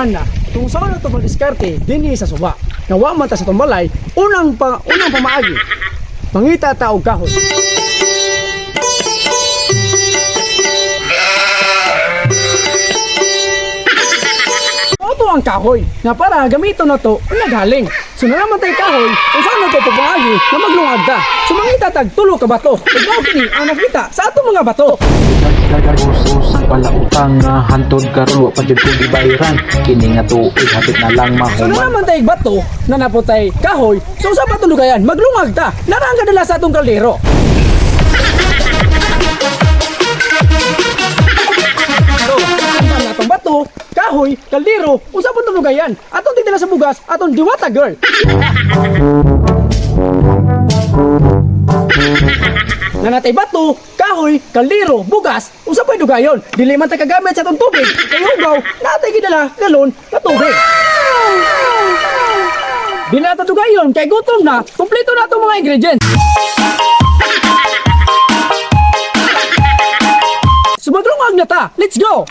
ana kung saan ito mag-diskarte dinhi sa suba. Nawa man ta sa tumbalay, unang pamaagi. Mangita ta og kahoy. Ito ang kahoy na para gamiton na to naghaling. So nalaman tayo kahoy kung saan ito pamaagi na maglungag ta. So mangita tag tulo ka bato. Ikaw kini ang nakita sa ato mga bato. Usos pala utang nga hantod karon wa pa jud ko gibayaran kini nga tuig hapit na lang So mahuman. naman tayo bato na naputay kahoy. So sa patulugayan maglungag ta. Narang ka nila sa atong kaldero. So, ang atong bato, kahoy, kaldero, usa pang tulugayan. Atong tigdala sa bugas, atong diwata girl. Na natay bato, kahoy, kaldero, bugas, usa pang dugayon. Dili man ta kagamit sa atong tubig. Kay ugaw, natay gidala galon na tubig. Di na ito dugayon, kay gutom na, kumpleto na itong mga ingredients. So maglungag na ta, let's go!